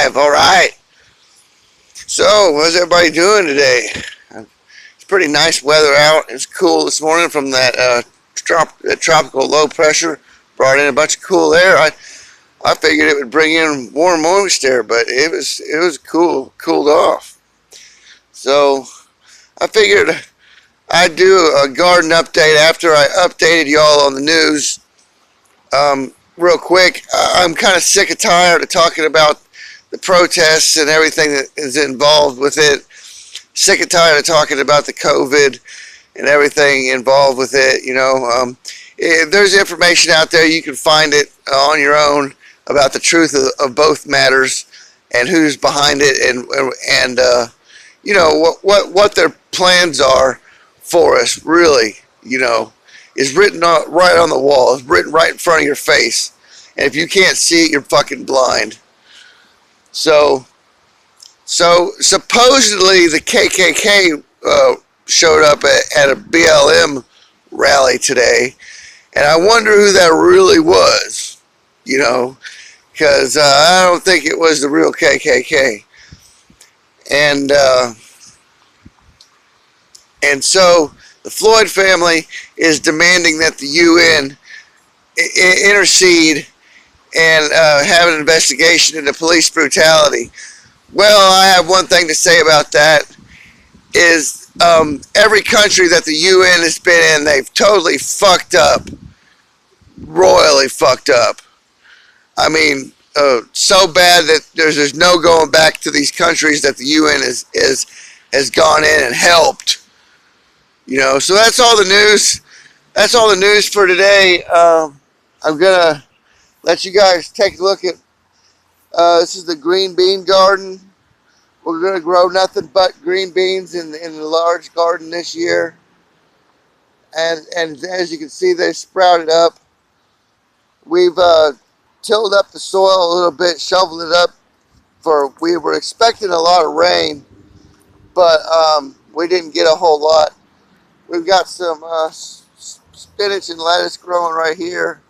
live. All right. So, what's everybody doing today? It's pretty nice weather out. It's cool this morning from that tropical low pressure. Brought in a bunch of cool air. I figured it would bring in warm moisture, but it was cooled off. So, I figured I'd do a garden update after I updated y'all on the news. Real quick, I'm kind of sick and tired of talking about the protests and everything that is involved with it. Sick and tired of talking about the COVID and everything involved with it. If there's information out there, you can find it on your own about the truth of both matters and who's behind it and what their plans are for us. Really, is written right on the wall. It's written right in front of your face. And if you can't see it, you're fucking blind. So supposedly the KKK showed up at a BLM rally today. And I wonder who that really was, because I don't think it was the real KKK. And so the Floyd family is demanding that the UN intercede and have an investigation into police brutality. Well, I have one thing to say about that is every country that the UN has been in, they've totally fucked up, royally fucked up. I mean, so bad that there's no going back to these countries that the UN has gone in and helped. So that's all the news. That's all the news for today. I'm gonna let you guys take a look at. This is the green bean garden. We're gonna grow nothing but green beans in the large garden this year. And as you can see, they sprouted up. We've tilled up the soil a little bit, shoveled it up. We were expecting a lot of rain, but we didn't get a whole lot. We've got some spinach and lettuce growing right here.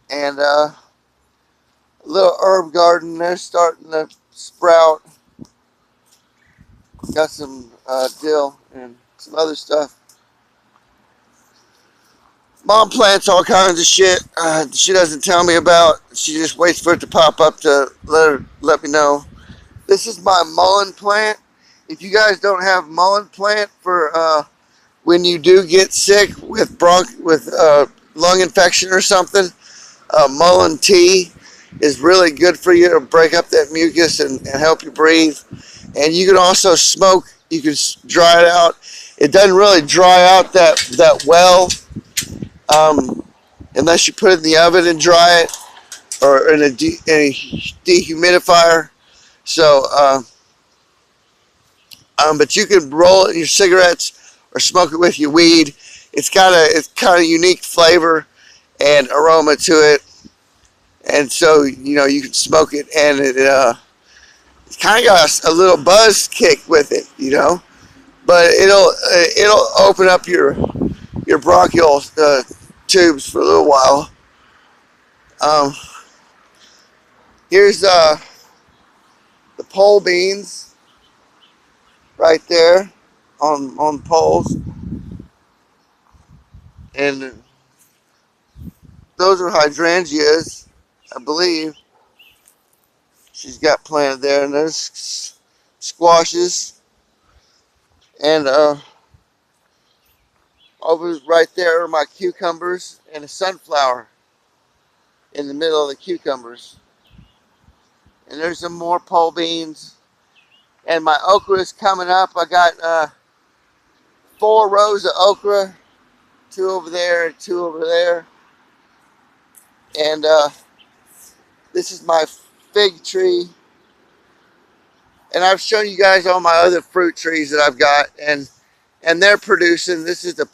And a little herb garden there starting to sprout. Got some dill and some other stuff. Mom plants all kinds of shit she doesn't tell me about. She just waits for it to pop up to let me know. This is my mullein plant. If you guys don't have mullein plant for when you do get sick with lung infection or something, mullein tea is really good for you to break up that mucus and help you breathe. And you can also smoke. You can dry it out. It doesn't really dry out that well unless you put it in the oven and dry it, or in a dehumidifier. So, but you can roll it in your cigarettes or smoke it with your weed. It's got a unique flavor and aroma to it, and so you can smoke it, and it's kind of got a little buzz kick with it, but it'll open up your bronchial tubes for a little while. Here's the pole beans right there on poles, and those are hydrangeas, I believe. She's got planted there, and there's squashes, and over right there are my cucumbers and a sunflower in the middle of the cucumbers. And there's some more pole beans, and my okra is coming up. I got 4 rows of okra, 2 over there and 2 over there. And this is my fig tree, and I've shown you guys all my other fruit trees that I've got, and they're producing. This is the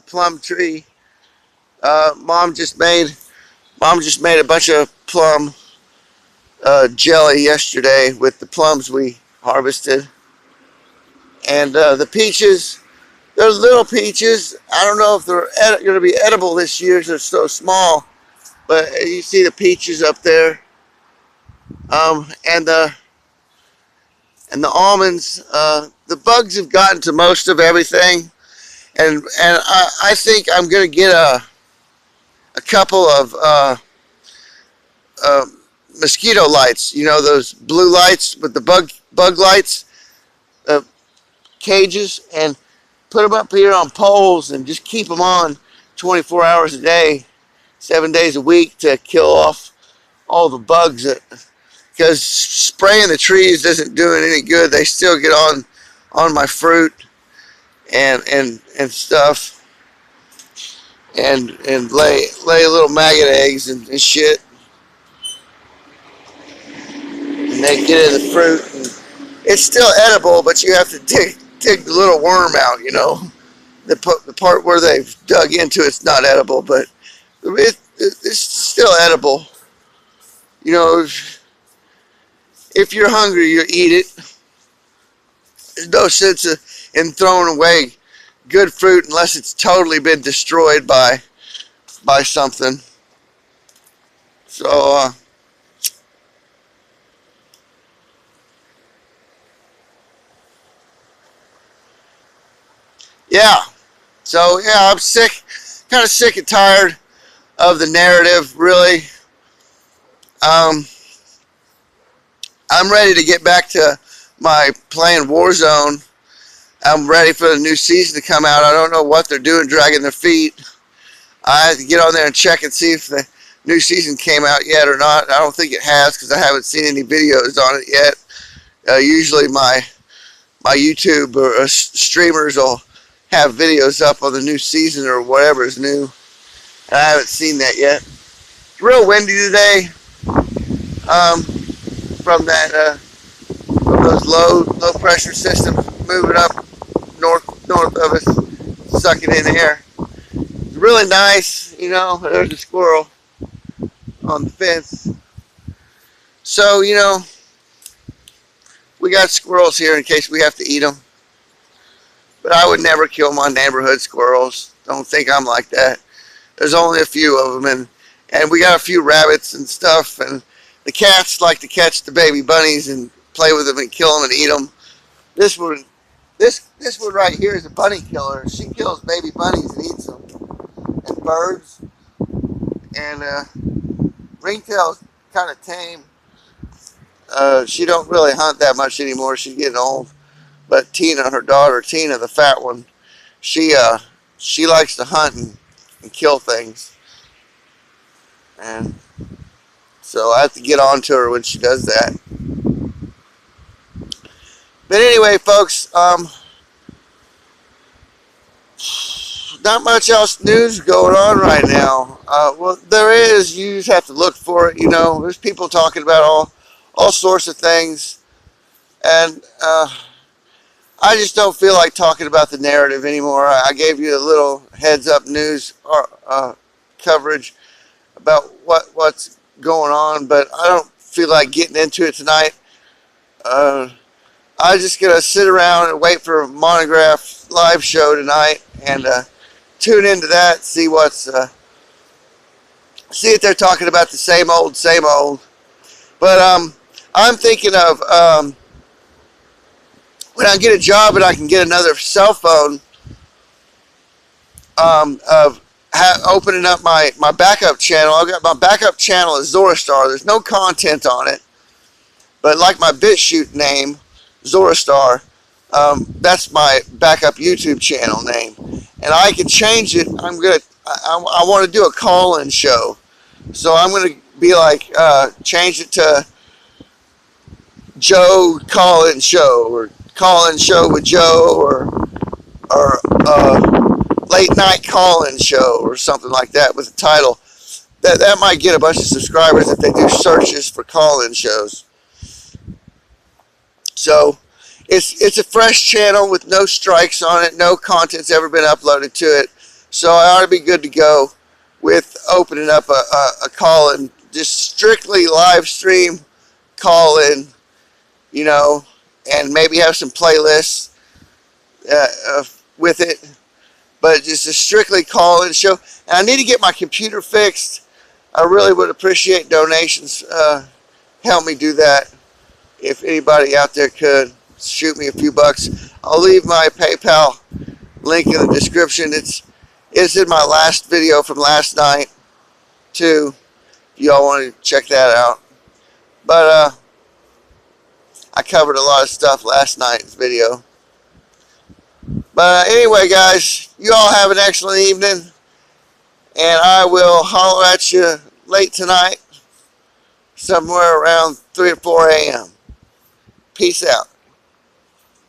plum tree. Mom just made a bunch of plum jelly yesterday with the plums we harvested. And the peaches, they're little peaches. I don't know if they're going to be edible this year. They're so small. But you see the peaches up there. And the almonds, the bugs have gotten to most of everything, and I think I'm gonna get a couple of uh, mosquito lights. You know, those blue lights with the bug lights, uh, cages, and put them up here on poles and just keep them on 24 hours a day, 7 days a week to kill off all the bugs that, because spraying the trees isn't doing any good. They still get on my fruit and stuff, and lay little maggot eggs and shit, and they get in the fruit. And it's still edible, but you have to dig the little worm out. You know, the part where they've dug into it's not edible, but it's still edible. You know, if you're hungry, you eat it. There's no sense in throwing away good fruit unless it's totally been destroyed by something. So yeah. So yeah, I'm kind of sick and tired of the narrative. Really, I'm ready to get back to my playing Warzone. I'm ready for the new season to come out. I don't know what they're doing, dragging their feet. I have to get on there and check and see if the new season came out yet or not. I don't think it has because I haven't seen any videos on it yet. Usually my YouTube or streamers will have videos up on the new season or whatever is new. And I haven't seen that yet. It's real windy today. From that from those low pressure systems moving up north of us, sucking in air. It's really nice, you know. There's a squirrel on the fence. So, you know, we got squirrels here in case we have to eat them. But I would never kill my neighborhood squirrels. Don't think I'm like that. There's only a few of them, and we got a few rabbits and stuff, and the cats like to catch the baby bunnies and play with them and kill them and eat them. This one right here is a bunny killer. She kills baby bunnies and eats them, and birds. And Ringtail's kind of tame. She don't really hunt that much anymore. She's getting old. But Tina, her daughter, Tina, the fat one, she likes to hunt and kill things. And so I have to get on to her when she does that. But anyway, folks, not much else news going on right now. Well, there is. You just have to look for it. You know, there's people talking about all sorts of things, and I just don't feel like talking about the narrative anymore. I gave you a little heads up news coverage about what's going on, but I don't feel like getting into it tonight. I'm just gonna sit around and wait for a Monograph live show tonight and tune into that, see if they're talking about the same old. But I'm thinking of when I get a job and I can get another cell phone, of opening up my backup channel. I've got my backup channel is Zorastar. There's no content on it, but like my BitChute name, Zorastar, that's my backup YouTube channel name, and I can change it. I want to do a call-in show, so I'm gonna be like change it to Joe Call-In Show, or Call-In Show with Joe, or Late Night Call-In Show, or something like that with a title. That might get a bunch of subscribers if they do searches for call-in shows. So it's a fresh channel with no strikes on it, no content's ever been uploaded to it. So I ought to be good to go with opening up a call-in, just strictly live stream call-in, you know, and maybe have some playlists with it. But just a strictly call-in show. And I need to get my computer fixed. I really would appreciate donations help me do that. If anybody out there could shoot me a few bucks, I'll leave my PayPal link in the description. It's in my last video from last night too. If y'all want to check that out. But I covered a lot of stuff last night's video. But anyway, guys, you all have an excellent evening, and I will holler at you late tonight, somewhere around 3 or 4 a.m. Peace out.